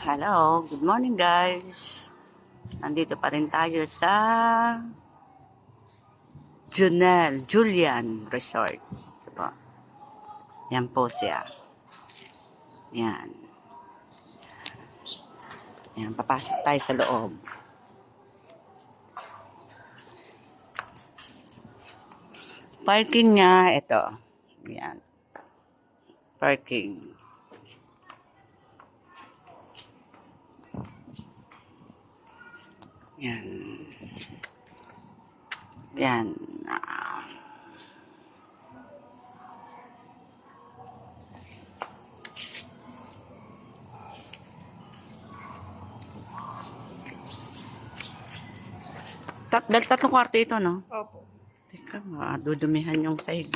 Hello, good morning guys. Nandito pa rin tayo sa Julian Resort. Ito po. Yan po siya. Yan. Yan, papasok tayo sa loob. Parking niya, ito. Yan. Parking. Yan. Yan. Dahil tatlong kwarto ito, no? Opo. Teka, madudumihan yung sahig.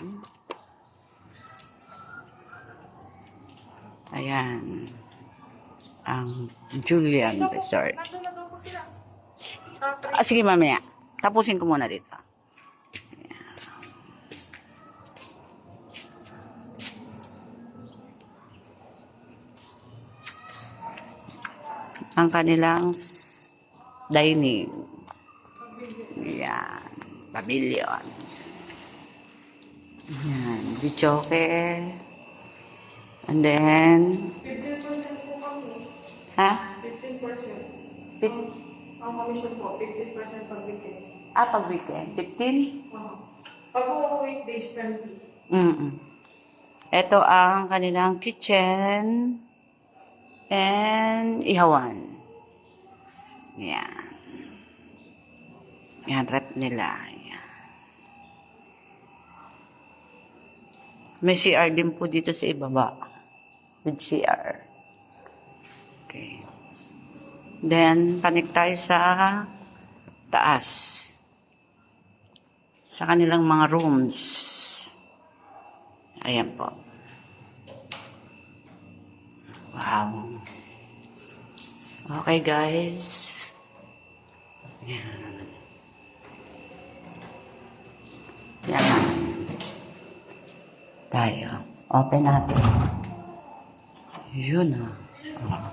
Ayan. Ang Julian Resort. Nandun na daw po sila. Sige, mamaya. Tapusin ko muna dito. Ang kanilang dining. Yan. Pavilion. Yan. Bichoke. And then, 15% po kami. ha? 15%. Fif- Ang commission po, 15% pag weekend. pag weekend. 15? Pag weekdays, 20. Ito ang kanilang kitchen and ihawan. Yan. Yan, rep nila. Yan. May CR din po dito sa ibaba. With CR. Okay. Then, panik tayo sa taas. Sa kanilang mga rooms. Ayan po. Wow. Okay, guys. Yan. Yan. Tayo. Open natin. Yun ah. Oh.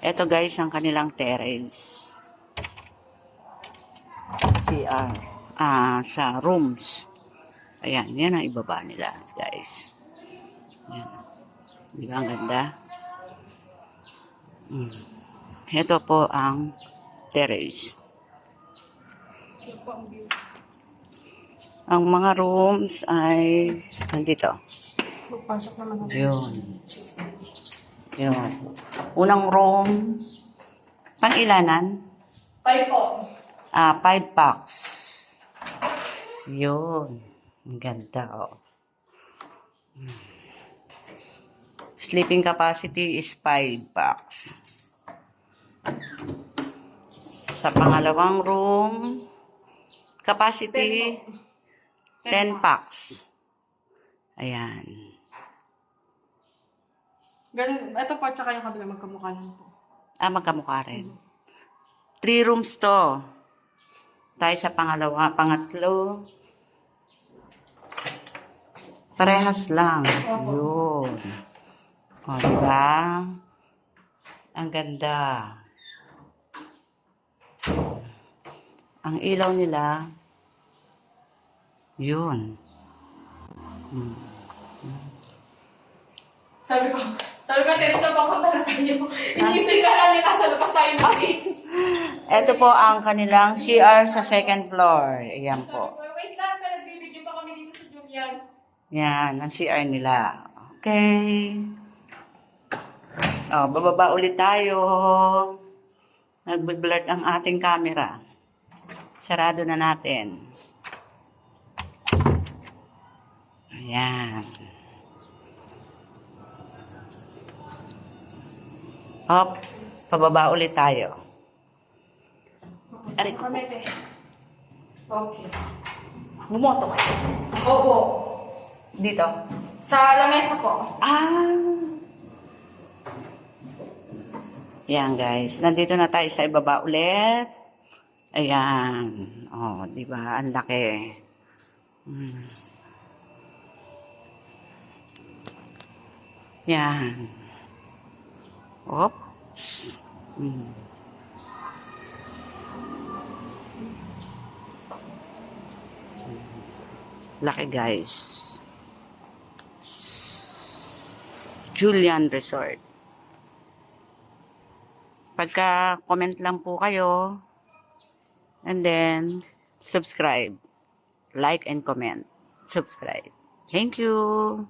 Ito guys, ang kanilang terrace. CR. Sa rooms. Ayan, yan ang ibaba nila, guys. Yan. Di ba ang ganda? Ito po ang terrace. Yan po ang view. Ang mga rooms ay nandito. Pasok naman natin. Yun. Yun. Unang room, pang-ilanan? 5 po. 5 packs. Yun. Ang ganda, oh. Sleeping capacity is 5 packs. Sa pangalawang room, capacity 10 packs. Ayan. Ganun, ito po, tsaka yung kabila magkamukha lang po. Magkamukha rin. 3 rooms to. Tayo sa pangatlo. Parehas lang. Yun. O, diba? Ang ganda. Ang ilaw nila, yun. Sabi ko, Teresa, papunta na tayo. Hinihintay ka lang nila sa labas tayo natin. Ito po ang kanilang CR sa second floor. Ayan po. Wait lang, nagbibigyan pa kami dito sa Julian. Yan, ang CR nila. Okay. O, bababa ulit tayo. Nag-blur ang ating camera. Sarado na natin. Ayan. Hop, pababa ulit tayo. Aray ko. Kami, te. Okay. Bumoto kayo. Opo. Dito. Sa lamesa po. Yan guys, nandito na tayo sa ibaba ulit. Ayan. Oh, di ba? Ang laki. Yan. Op. Mm. Laki guys. Julian Resort. Pagka-comment lang po kayo. And then, subscribe. Like and comment. Subscribe. Thank you.